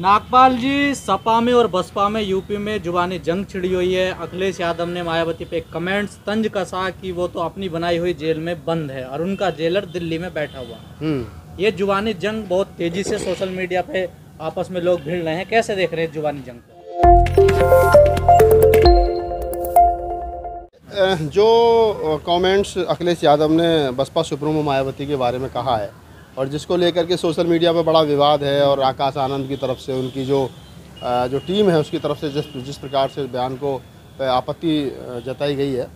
नागपाल जी, सपा में और बसपा में यूपी में जुबानी जंग छिड़ी हुई है। अखिलेश यादव ने मायावती पे कमेंट्स तंज कसा कि वो तो अपनी बनाई हुई जेल में बंद है और उनका जेलर दिल्ली में बैठा हुआ है। ये जुबानी जंग बहुत तेजी से सोशल मीडिया पे आपस में लोग भिड़ रहे हैं। कैसे देख रहे हैं जुबानी जंग को? जो कमेंट्स अखिलेश यादव ने बसपा सुप्रीमो मायावती के बारे में कहा है और जिसको लेकर के सोशल मीडिया पे बड़ा विवाद है और आकाश आनंद की तरफ से उनकी जो टीम है उसकी तरफ से जिस प्रकार से बयान को आपत्ति जताई गई है,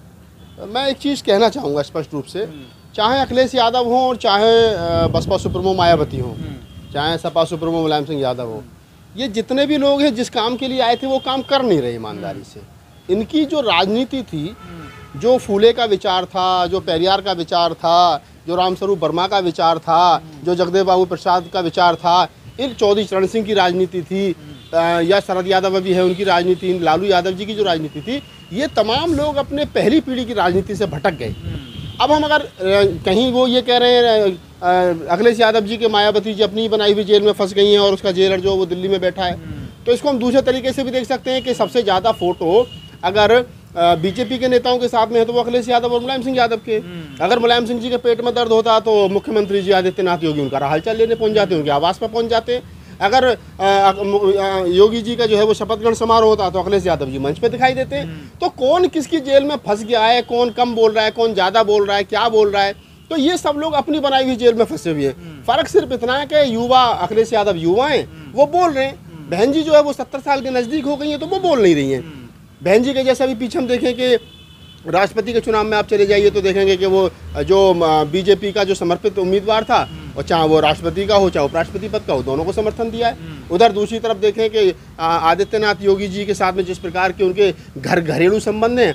मैं एक चीज़ कहना चाहूँगा स्पष्ट रूप से, चाहे अखिलेश यादव हों और चाहे बसपा सुप्रीमो मायावती हों, चाहे सपा सुप्रीमो मुलायम सिंह यादव हो, ये जितने भी लोग हैं जिस काम के लिए आए थे वो काम कर नहीं रहे ईमानदारी से। इनकी जो राजनीति थी, जो फूले का विचार था, जो पेरियार का विचार था, जो रामस्वरूप वर्मा का विचार था, जो जगदेव बाबू प्रसाद का विचार था, इन चौधरी चरण सिंह की राजनीति थी, या शरद यादव अभी है उनकी राजनीति, लालू यादव जी की जो राजनीति थी, ये तमाम लोग अपने पहली पीढ़ी की राजनीति से भटक गए। अब हम अगर कहीं वो ये कह रहे हैं अखिलेश यादव जी के मायावती जी अपनी बनाई हुई जेल में फंस गई हैं और उसका जेलर जो वो दिल्ली में बैठा है, तो इसको हम दूसरे तरीके से भी देख सकते हैं कि सबसे ज़्यादा फोटो अगर बीजेपी के नेताओं के साथ में है तो वो अखिलेश यादव और मुलायम सिंह यादव के। अगर मुलायम सिंह जी के पेट में दर्द होता तो मुख्यमंत्री जी आदित्यनाथ योगी उनका हालचाल लेने पहुंच जाते, उनके आवास पर पहुंच जाते। अगर योगी जी का जो है वो शपथ ग्रहण समारोह होता तो अखिलेश यादव जी मंच पे दिखाई देते। तो कौन किसकी जेल में फंस गया है, कौन कम बोल रहा है, कौन ज़्यादा बोल रहा है, क्या बोल रहा है, तो ये सब लोग अपनी बनाई हुई जेल में फंसे हुए हैं। फर्क सिर्फ इतना है कि युवा अखिलेश यादव युवा हैं, वो बोल रहे हैं। बहन जी जो है वो 70 साल के नज़दीक हो गई हैं तो वो बोल नहीं रही हैं। बहन जी के जैसा भी पीछे हम देखें कि राष्ट्रपति के चुनाव में आप चले जाइए तो देखेंगे कि वो जो बीजेपी का जो समर्पित उम्मीदवार था, और चाहे वो राष्ट्रपति का हो चाहे उपराष्ट्रपति पद का हो, दोनों को समर्थन दिया है। उधर दूसरी तरफ देखें कि आदित्यनाथ योगी जी के साथ में जिस प्रकार के उनके घरेलू संबंध हैं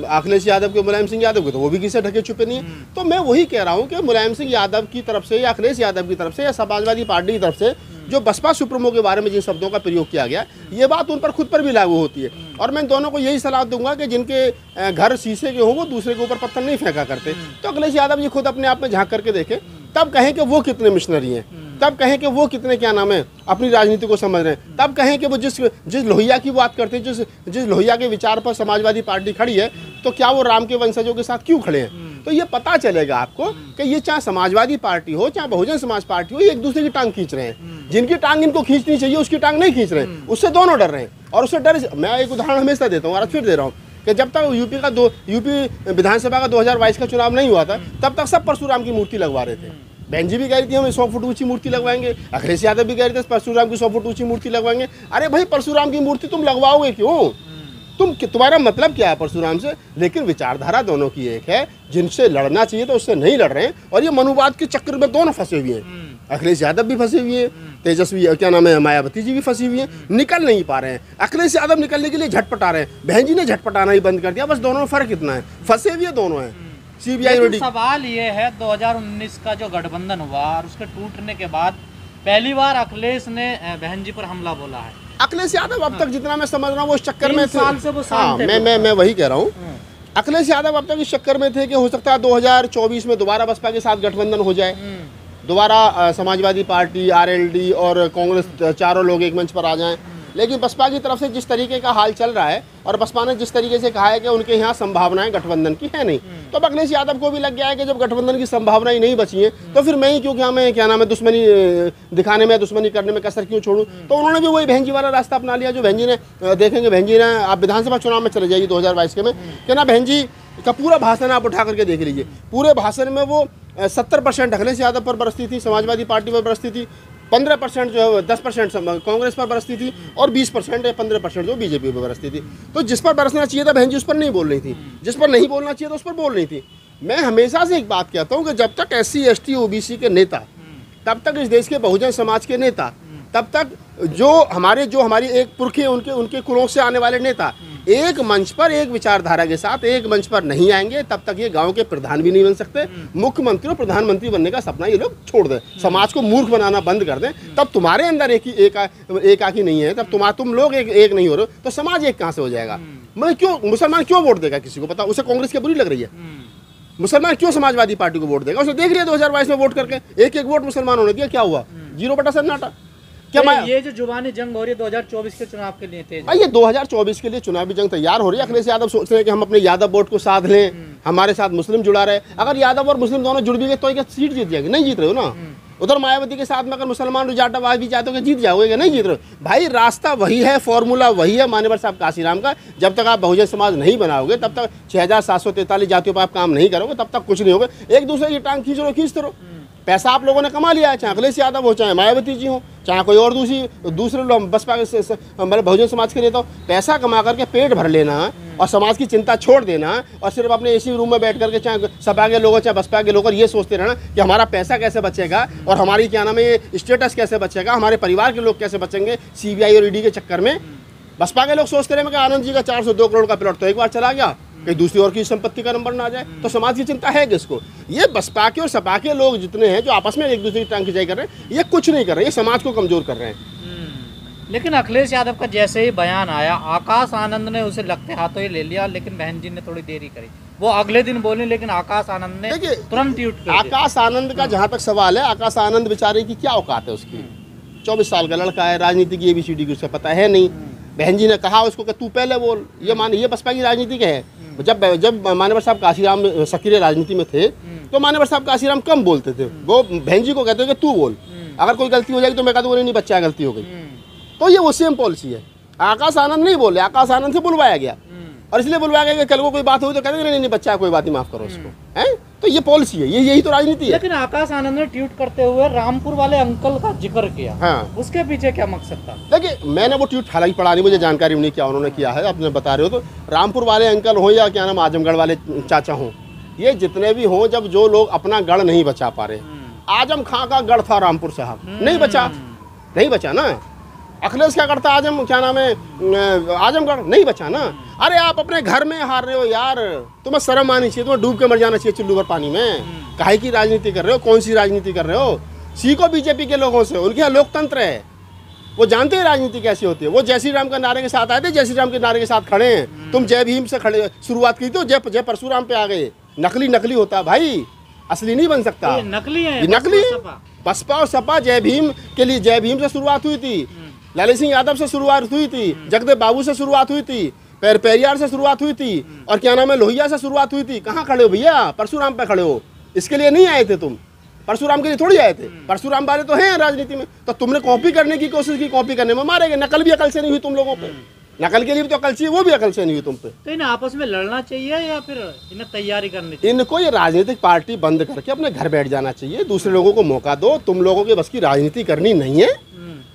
अखिलेश यादव के मुलायम सिंह यादव के, तो वो भी किसी ढके छुपे नहीं है। तो मैं वही कह रहा हूँ कि मुलायम सिंह यादव की तरफ से या अखिलेश यादव की तरफ से या समाजवादी पार्टी की तरफ से जो बसपा सुप्रीमो के बारे में जिन शब्दों का प्रयोग किया गया, ये बात उन पर खुद पर भी लागू होती है। और मैं दोनों को यही सलाह दूंगा कि जिनके घर शीशे के हों वो दूसरे के ऊपर पत्थर नहीं फेंका करते। तो अखिलेश यादव जी खुद अपने आप में झांक करके देखें, तब कहें कि वो कितने मिशनरी हैं, तब कहें कि वो कितने क्या नाम है अपनी राजनीति को समझ रहे हैं, तब कहें कि वो जिस लोहिया की बात करते हैं, जिस लोहिया के विचार पर समाजवादी पार्टी खड़ी है, तो क्या वो राम के वंशजों के साथ क्यों खड़े हैं। तो ये पता चलेगा आपको कि ये चाहे समाजवादी पार्टी हो चाहे बहुजन समाज पार्टी हो, ये एक दूसरे की टांग खींच रहे हैं। जिनकी टांग इनको खींचनी चाहिए उसकी टांग नहीं खींच रहे हैं, उससे दोनों डर रहे हैं। और उससे डर, मैं एक उदाहरण हमेशा देता हूँ और फिर दे रहा हूँ कि जब तक यूपी विधानसभा का 2022 का चुनाव नहीं हुआ था, तब तक सब परशुराम की मूर्ति लगवा रहे थे। बहन जी भी कह रही थी हम 100 फुट ऊंची मूर्ति लगवाएंगे, अखिलेश यादव भी कह रहे थे परशुराम की 100 फुट ऊंची मूर्ति लगवाएंगे। अरे भाई, परशुराम की मूर्ति तुम लगवाओगे क्यों? तुम्हारा मतलब क्या है परशुराम से? लेकिन विचारधारा दोनों की एक है, जिनसे लड़ना चाहिए तो उससे नहीं लड़ रहे हैं। और ये मनुवाद के चक्कर में दोनों फंसे हुए हैं। अखिलेश यादव भी फंसे हुए हैं, तेजस्वी क्या नाम है मायावती जी भी फंसी हुई हैं, निकल नहीं पा रहे हैं। अखिलेश यादव निकलने के लिए झटपटा रहे हैं, बहन जी ने झटपटाना ही बंद कर दिया। बस दोनों में फर्क इतना है, फंसे हुए दोनों हैं। सीबीआई सवाल ये है, 2019 का जो गठबंधन हुआ और उसके टूटने के बाद पहली बार अखिलेश ने बहन जी पर हमला बोला है। अखिलेश यादव अब तक जितना मैं समझ रहा हूँ वो इस चक्कर में साल से वो हाँ, मैं वही कह रहा हूँ। अखिलेश यादव अब तक इस चक्कर में थे कि हो सकता है 2024 में दोबारा बसपा के साथ गठबंधन हो जाए, दोबारा समाजवादी पार्टी, आरएलडी और कांग्रेस चारों लोग एक मंच पर आ जाएं। लेकिन बसपा की तरफ से जिस तरीके का हाल चल रहा है और बसपा ने जिस तरीके से कहा है कि उनके यहाँ संभावनाएं गठबंधन की है नहीं, तो अब अखिलेश यादव को भी लग गया है कि जब गठबंधन की संभावनाएं नहीं बची हैं तो फिर मैं ही क्यों क्या नाम है दुश्मनी दिखाने में, दुश्मनी करने में कसर क्यों छोड़ूं। तो उन्होंने भी वही बहन जी वाला रास्ता अपना लिया, जो बहन जी ने देखेंगे। बहन जी ने, आप विधानसभा चुनाव में चले जाइए 2022 के में, कि ना बहन जी का पूरा भाषण आप उठा करके देख लीजिए। पूरे भाषण में वो 70% अखिलेश यादव पर बरसती थी, समाजवादी पार्टी पर बरसती थी, 15% जो है 10% कांग्रेस पर बरसती थी और 20% या 15% जो बीजेपी पर बरसती थी। तो जिस पर बरसना चाहिए था बहन जी उस पर नहीं बोल रही थी, जिस पर नहीं बोलना चाहिए था उस पर बोल रही थी। मैं हमेशा से एक बात कहता हूँ कि जब तक SC ST OBC के नेता, तब तक इस देश के बहुजन समाज के नेता, तब तक जो हमारी एक पुरखे उनके कुलों से आने वाले नेता एक मंच पर एक विचारधारा के साथ एक मंच पर नहीं आएंगे, तब तक ये गांव के प्रधान भी नहीं बन सकते। मुख्यमंत्री और प्रधानमंत्री बनने का सपना ये लोग छोड़ दें, समाज को मूर्ख बनाना बंद कर दें। तब तुम्हारे अंदर एक आखी नहीं है, तब तुम लोग एक नहीं हो रहे, तो समाज एक कहाँ से हो जाएगा? मैं क्यों मुसलमान क्यों वोट देगा किसी को? पता उसे कांग्रेस की बुरी लग रही है, मुसलमान क्यों समाजवादी पार्टी को वोट देगा? उसने देख लिया 2022 में वोट करके एक वोट मुसलमानों ने दिया, क्या हुआ? 0 बटा सन्नाटा। क्या मैं ये जो जुबानी जंग हो रही है 2024 के चुनाव के लिए तेज भाई, ये 2024 के लिए चुनावी जंग तैयार हो रही है। अखिलेश यादव सोच रहे हैं कि हम अपने यादव वोट को साध लें, हमारे साथ मुस्लिम जुड़ा रहे। अगर यादव और मुस्लिम दोनों जुड़ भी गए तो क्या सीट जीत जाएगी? नहीं जीत रहे हो ना। उधर मायावती के साथ में अगर मुसलमान जाटवाद भी चाहते हो कि जीत जाओगे, नहीं जीत रहे हो भाई। रास्ता वही है, फॉर्मूला वही है मान्यवर साहब काशीराम का। जब तक आप बहुजन समाज नहीं बनाओगे, तब तक 6743 जातियों पर आप काम नहीं करोगे, तब तक कुछ नहीं होगा। एक दूसरे की टांग खींचते रहो। पैसा आप लोगों ने कमा लिया है, चाहे अखिलेश यादव हो, चाहे मायावती जी हो, चाहे कोई और दूसरे लोग बसपा के मतलब बहुजन समाज के नेता हो। पैसा कमा करके पेट भर लेना और समाज की चिंता छोड़ देना और सिर्फ अपने एसी रूम में बैठ करके चाहे सपा के लोग चाहे बसपा के लोग ये सोचते रहना कि हमारा पैसा कैसे बचेगा और हमारी क्या नाम है स्टेटस कैसे बचेगा, हमारे परिवार के लोग कैसे बचेंगे सीबीआई और ईडी के चक्कर में। बसपा के लोग सोचते रहे कि आनंद जी का 402 करोड़ का प्लॉट तो एक बार चला गया, कहीं दूसरी और की संपत्ति का नंबर ना आ जाए, तो समाज की चिंता है किसको? ये बसपा के और सपा के लोग जितने हैं जो आपस में एक दूसरे की टांग खिंचाई कर रहे हैं, ये कुछ नहीं कर रहे, ये समाज को कमजोर कर रहे हैं। लेकिन अखिलेश यादव का जैसे ही बयान आया, आकाश आनंद ने उसे लगते हाथों ही ले लिया, लेकिन बहन जी ने थोड़ी देरी करी। वो अगले दिन बोले, लेकिन आकाश आनंद ने तुरंत ट्वीट कर दिया। आकाश आनंद का जहाँ तक सवाल है, आकाश आनंद बेचारे की क्या औकात है उसकी? 24 साल का लड़का है, राजनीति की ABCD की उसका पता है नहीं। बहन जी ने कहा उसको कि तू पहले बोल। ये बसपा की राजनीति के है। जब मान्यवर साहब काशीराम सक्रिय राजनीति में थे तो मान्यवर साहब काशीराम कम बोलते थे। वो बहन जी को कहते थे कि तू बोल, अगर कोई गलती हो जाएगी तो मैं कहता हूँ नहीं बच्चा गलती हो गई। तो ये वो सेम पॉलिसी है। आकाश आनंद नहीं बोले, आकाश आनंद से बुलवाया गया और इसलिए बुलवाया गया कि कल को कोई बात हुई तो कहते नहीं बच्चा कोई बात नहीं, माफ करो उसको, है। तो ये पॉलिसी है, यही तो राजनीति है। लेकिन आकाश आनंद ने ट्वीट करते हुए रामपुर वाले अंकल का जिक्र किया। हाँ, उसके पीछे क्या मकसद था? देखिए मैंने वो ट्वीट हालांकि पढ़ा नहीं, मुझे जानकारी नहीं क्या उन्होंने किया है, आपने बता रहे हो। तो रामपुर वाले अंकल हो या क्या नाम आजमगढ़ वाले चाचा हो, ये जितने भी हों, जब जो लोग अपना गढ़ नहीं बचा पा रहे, आजम खां का गढ़ था रामपुर साहब, नहीं बचा ना। अखिलेश क्या करता, आजम क्या नाम है आजमगढ़, नहीं बचा ना। अरे आप अपने घर में हार रहे हो यार, तुम्हें शर्म आनी चाहिए, तुम्हें डूब के मर जाना चाहिए चुल्लू भर पानी में। काहे की राजनीति कर रहे हो? कौन सी राजनीति कर रहे हो? सीखो बीजेपी के लोगों से, उनके यहाँ लोकतंत्र है, वो जानते हैं राजनीति कैसी होती है। वो जय श्री राम का नारे के साथ आए थे, जय श्री राम के नारे के साथ खड़े हैं। तुम जय भीम से खड़े शुरुआत की तो जय परशुराम पे आ गए। नकली होता भाई, असली नहीं बन सकता। नकली है, नकली। बसपा और सपा जय भीम के लिए, जय भीम से शुरुआत हुई थी, लालू सिंह यादव से शुरुआत हुई थी, जगदेव बाबू से शुरुआत हुई थी, पेरियार से शुरुआत हुई थी, और क्या नाम है लोहिया से शुरुआत हुई थी। कहाँ खड़े हो भैया? परशुराम पे खड़े हो। इसके लिए नहीं आए थे तुम, परशुराम के लिए थोड़ी आए थे। परशुराम वाले तो हैं राजनीति में, तो तुमने कॉपी करने की कोशिश की, कॉपी करने में मारे गए। नकल भी अकल से नहीं हुई तुम लोगों पे, नकल के लिए भी तो अकल चाहिए, वो भी अकल से नहीं हुई तुम पे। तो इन्हें आपस में लड़ना चाहिए या फिर इन्हें तैयारी करनी चाहिए? इनको ये राजनीतिक पार्टी बंद करके अपने घर बैठ जाना चाहिए, दूसरे लोगों को मौका दो। तुम लोगों के बस की राजनीति करनी नहीं है,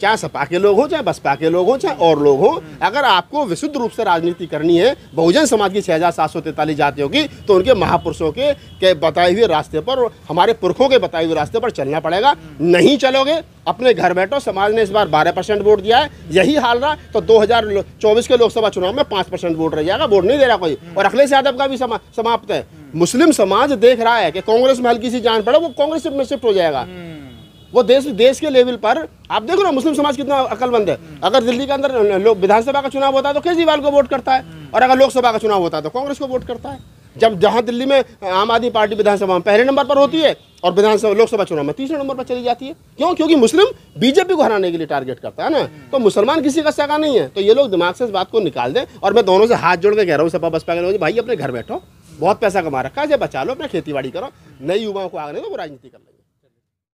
चाहे सपा के लोग हो, चाहे बसपा के लोग हो, चाहे और लोग हो। अगर आपको विशुद्ध रूप से राजनीति करनी है बहुजन समाज की 6743 जातियों की, तो उनके महापुरुषों के बताए हुए रास्ते पर, हमारे पुरखों के बताए हुए रास्ते पर चलना पड़ेगा। नहीं चलोगे, अपने घर बैठो। समाज ने इस बार 12% वोट दिया है, यही हाल रहा तो 2024 के लोकसभा चुनाव में 5% वोट रह जाएगा। वोट नहीं दे रहा कोई, और अखिलेश यादव का भी समाप्त है। मुस्लिम समाज देख रहा है कि कांग्रेस में हल्की सी जान पड़े, वो कांग्रेस में शिफ्ट हो जाएगा। वो देश के लेवल पर आप देखो ना, मुस्लिम समाज कितना अकलमंद है। अगर दिल्ली के अंदर लोग विधानसभा का चुनाव होता है तो केजरीवाल को वोट करता है, और अगर लोकसभा का चुनाव होता है तो कांग्रेस को वोट करता है। जब जहां दिल्ली में आम आदमी पार्टी विधानसभा में पहले नंबर पर होती है और विधानसभा लोकसभा चुनाव में तीसरे नंबर पर चली जाती है। क्यों? क्योंकि मुस्लिम बीजेपी को हराने के लिए टारगेट करता है ना, तो मुसलमान किसी का सगा नहीं है। तो ये लोग दिमाग से इस बात को निकाल दें। और मैं दोनों से हाथ जोड़ के कह रहा हूँ, सपा बसपा के लोग, भाई अपने घर बैठो, बहुत पैसा कमा रखा है, बचा लो, अपना खेती बाड़ी करो, नई युवाओं को आगे दो, वो राजनीति कर लो।